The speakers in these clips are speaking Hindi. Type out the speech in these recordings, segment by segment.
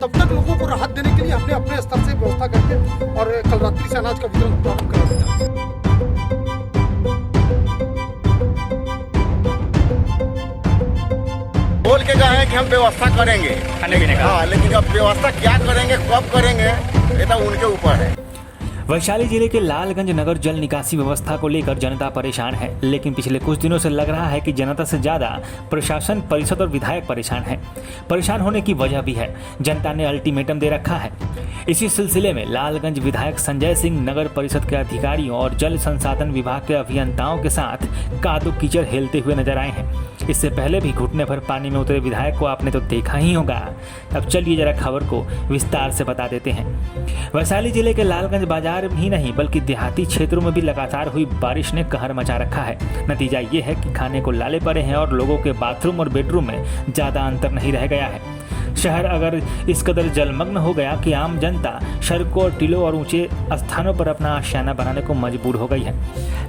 तब तक लोगों को राहत देने के लिए हमने अपने स्तर से व्यवस्था करके और कल रात्रि से अनाज का वितरण प्रारंभ कर दिया। बोल के गए हैं कि हम व्यवस्था करेंगे खाने पीने का। हाँ, लेकिन अब व्यवस्था क्या करेंगे, कब करेंगे, ये तो उनके ऊपर है। वैशाली जिले के लालगंज नगर जल निकासी व्यवस्था को लेकर जनता परेशान है, लेकिन पिछले कुछ दिनों से लग रहा है कि जनता से ज्यादा प्रशासन, परिषद और विधायक परेशान है। परेशान होने की वजह भी है, जनता ने अल्टीमेटम दे रखा है। इसी सिलसिले में लालगंज विधायक संजय सिंह नगर परिषद के अधिकारियों और जल संसाधन विभाग के अभियंताओं के साथ कादो कीचड़ हेलते हुए नजर आए हैं। इससे पहले भी घुटने भर पानी में उतरे विधायक को आपने तो देखा ही होगा। अब चलिए जरा खबर को विस्तार से बता देते हैं। वैशाली जिले के लालगंज बाजार ही नहीं बल्कि देहाती क्षेत्रों में भी लगातार हुई बारिश ने कहर मचा रखा है। नतीजा ये है कि खाने को लाले पड़े हैं और लोगों के बाथरूम और बेडरूम में ज्यादा अंतर नहीं रह गया है। शहर अगर इस कदर जलमग्न हो गया कि आम जनता सड़कों और टीलों और ऊंचे स्थानों पर अपना आशियाना बनाने को मजबूर हो गई है।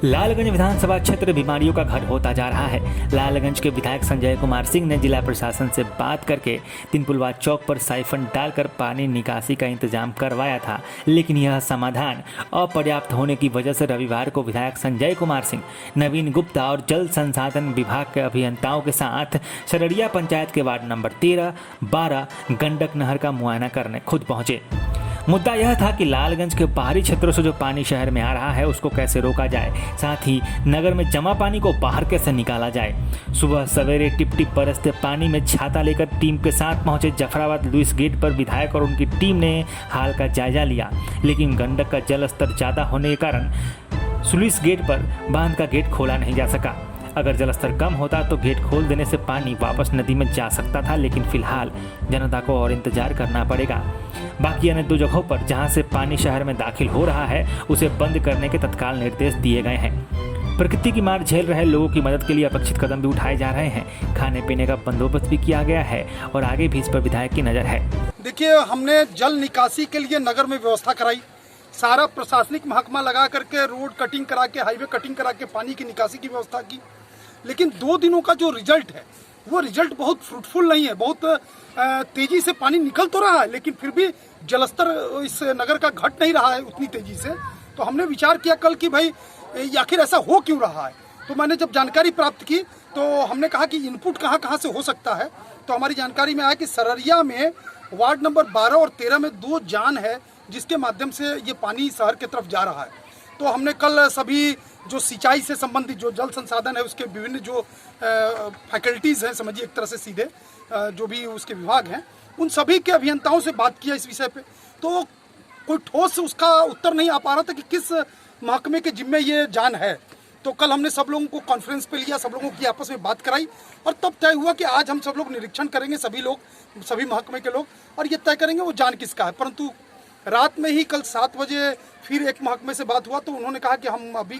लालगंज विधानसभा क्षेत्र बीमारियों का घर होता जा रहा है। लालगंज के विधायक संजय कुमार सिंह ने जिला प्रशासन से बात करके तीनपुलवा चौक पर साइफन डालकर पानी निकासी का इंतजाम करवाया था, लेकिन यह समाधान अपर्याप्त होने की वजह से रविवार को विधायक संजय कुमार सिंह, नवीन गुप्ता और जल संसाधन विभाग के अभियंताओं के साथ सरड़िया पंचायत के वार्ड नंबर 13, 12 गंडक नहर का मुआयना करने खुद पहुंचे। मुद्दा यह था कि लालगंज के बाहरी क्षेत्रों से जो पानी शहर में आ रहा है उसको कैसे रोका जाए, साथ ही नगर में जमा पानी को बाहर कैसे निकाला जाए। सुबह सवेरे टिप टिप बरसते पानी में छाता लेकर टीम के साथ पहुंचे जफराबाद लुइस गेट पर विधायक और उनकी टीम ने हाल का जायजा लिया, लेकिन गंडक का जल स्तर ज्यादा होने के कारण लुइस गेट पर बांध का गेट खोला नहीं जा सका। अगर जलस्तर कम होता तो गेट खोल देने से पानी वापस नदी में जा सकता था, लेकिन फिलहाल जनता को और इंतजार करना पड़ेगा। बाकी अन्य 2 जगहों पर जहां से पानी शहर में दाखिल हो रहा है उसे बंद करने के तत्काल निर्देश दिए गए हैं। प्रकृति की मार झेल रहे लोगों की मदद के लिए अपेक्षित कदम भी उठाए जा रहे हैं। खाने पीने का बंदोबस्त भी किया गया है और आगे भी इस पर विधायक की नजर है। देखिए, हमने जल निकासी के लिए नगर में व्यवस्था कराई, सारा प्रशासनिक महकमा लगा करके रोड कटिंग करा के, हाईवे कटिंग करा के पानी की निकासी की व्यवस्था की। लेकिन 2 दिनों का जो रिजल्ट है वो रिजल्ट बहुत फ्रूटफुल नहीं है। बहुत तेजी से पानी निकल तो रहा है, लेकिन फिर भी जलस्तर इस नगर का घट नहीं रहा है उतनी तेजी से। तो हमने विचार किया कल कि भाई आखिर ऐसा हो क्यों रहा है। तो मैंने जब जानकारी प्राप्त की तो हमने कहा कि इनपुट कहाँ कहाँ से हो सकता है। तो हमारी जानकारी में आया कि सररिया में वार्ड नंबर 12 और 13 में 2 जान है जिसके माध्यम से ये पानी शहर की तरफ जा रहा है। तो हमने कल सभी जो सिंचाई से संबंधित जो जल संसाधन है उसके विभिन्न जो फैकल्टीज़ हैं, समझिए एक तरह से सीधे जो भी उसके विभाग हैं, उन सभी के अभियंताओं से बात किया इस विषय पे। तो कोई ठोस उसका उत्तर नहीं आ पा रहा था कि किस महकमे के जिम्मे ये जान है। तो कल हमने सब लोगों को कॉन्फ्रेंस पे लिया, सब लोगों की आपस में बात कराई और तब तय हुआ कि आज हम सब लोग निरीक्षण करेंगे, सभी लोग, सभी महकमे के लोग, और ये तय करेंगे वो जान किसका है। परंतु रात में ही कल 7 बजे फिर एक महकमे से बात हुआ तो उन्होंने कहा कि हम अभी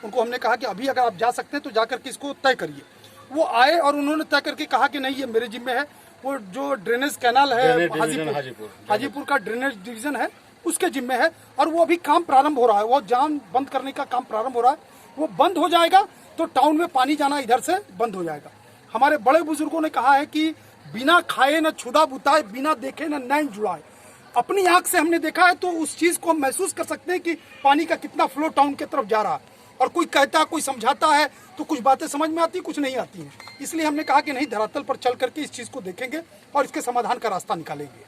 उनको हमने कहा कि अभी अगर आप जा सकते हैं तो जा करके इसको तय करिए। वो आए और उन्होंने तय करके कहा कि नहीं, ये मेरे जिम्मे है। वो जो ड्रेनेज कैनाल है हाजीपुर का ड्रेनेज डिवीजन है उसके जिम्मे है और वो अभी काम प्रारंभ हो रहा है। वो जाम बंद करने का काम प्रारंभ हो रहा है। वो बंद हो जाएगा तो टाउन में पानी जाना इधर से बंद हो जाएगा। हमारे बड़े बुजुर्गों ने कहा है कि बिना खाए न छुदा बुताए, बिना देखे न नैन जुड़ाए। अपनी आंख से हमने देखा है तो उस चीज को हम महसूस कर सकते हैं कि पानी का कितना फ्लो टाउन की तरफ जा रहा है। और कोई कहता है, कोई समझाता है तो कुछ बातें समझ में आती, कुछ नहीं आती हैं। इसलिए हमने कहा कि नहीं, धरातल पर चल करके इस चीज को देखेंगे और इसके समाधान का रास्ता निकालेंगे।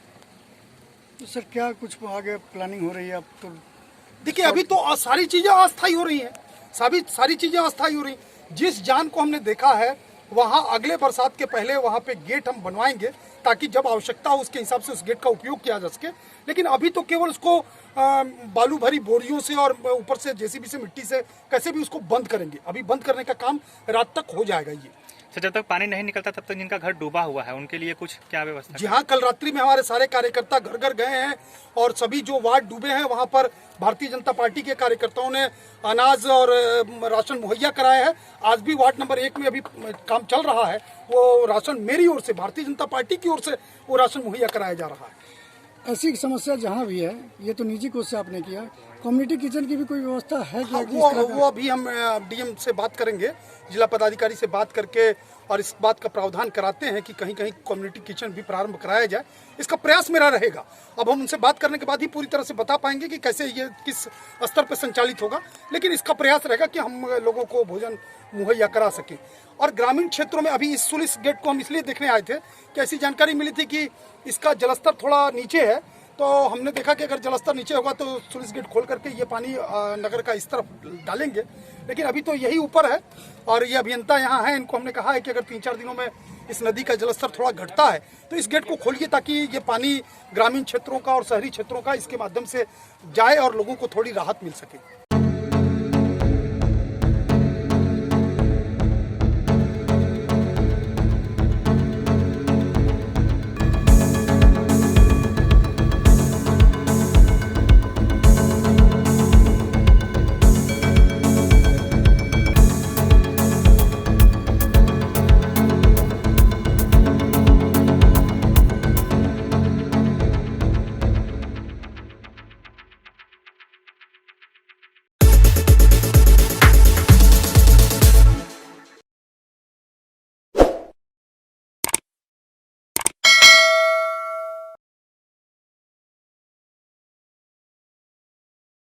तो सर क्या कुछ आगे प्लानिंग हो रही है अब? तो देखिए, अभी तो सारी चीजें अस्थायी हो रही हैं, सारी चीजें अस्थायी हो रही हैं। जिस जान को हमने देखा है वहाँ अगले बरसात के पहले वहाँ पे गेट हम बनवाएंगे ताकि जब आवश्यकता हो उसके हिसाब से उस गेट का उपयोग किया जा सके। लेकिन अभी तो केवल उसको बालू भरी बोरियों से और ऊपर से जेसीबी से मिट्टी से कैसे भी उसको बंद करेंगे। अभी बंद करने का काम रात तक हो जाएगा। ये तो जब तक पानी नहीं निकलता तब तक जिनका घर डूबा हुआ है उनके लिए कुछ क्या व्यवस्था? जी हाँ, कल रात्रि में हमारे सारे कार्यकर्ता घर घर गए हैं और सभी जो वार्ड डूबे हैं वहाँ पर भारतीय जनता पार्टी के कार्यकर्ताओं ने अनाज और राशन मुहैया कराया है। आज भी वार्ड नंबर 1 में अभी काम चल रहा है। वो राशन मेरी ओर से, भारतीय जनता पार्टी की ओर से वो राशन मुहैया कराया जा रहा है। ऐसी समस्या जहाँ भी है, ये तो निजी कोष से आपने किया, कम्युनिटी किचन की भी कोई व्यवस्था है क्या? हाँ, कि इस तरह का? वो अभी हम डीएम से बात करेंगे, जिला पदाधिकारी से बात करके और इस बात का प्रावधान कराते हैं कि कहीं कहीं कम्युनिटी किचन भी प्रारंभ कराया जाए। इसका प्रयास मेरा रहेगा। अब हम उनसे बात करने के बाद ही पूरी तरह से बता पाएंगे कि कैसे ये किस स्तर पर संचालित होगा, लेकिन इसका प्रयास रहेगा कि हम लोगों को भोजन मुहैया करा सकें। और ग्रामीण क्षेत्रों में अभी इस सुलिस गेट को हम इसलिए देखने आए थे कि ऐसी जानकारी मिली थी कि इसका जलस्तर थोड़ा नीचे है, तो हमने देखा कि अगर जलस्तर नीचे होगा तो सुलिस गेट खोल करके ये पानी नगर का इस तरफ डालेंगे, लेकिन अभी तो यही ऊपर है और ये अभियंता यहाँ है। इनको हमने कहा है कि अगर 3-4 दिनों में इस नदी का जलस्तर थोड़ा घटता है तो इस गेट को खोलिए, ताकि ये पानी ग्रामीण क्षेत्रों का और शहरी क्षेत्रों का इसके माध्यम से जाए और लोगों को थोड़ी राहत मिल सके।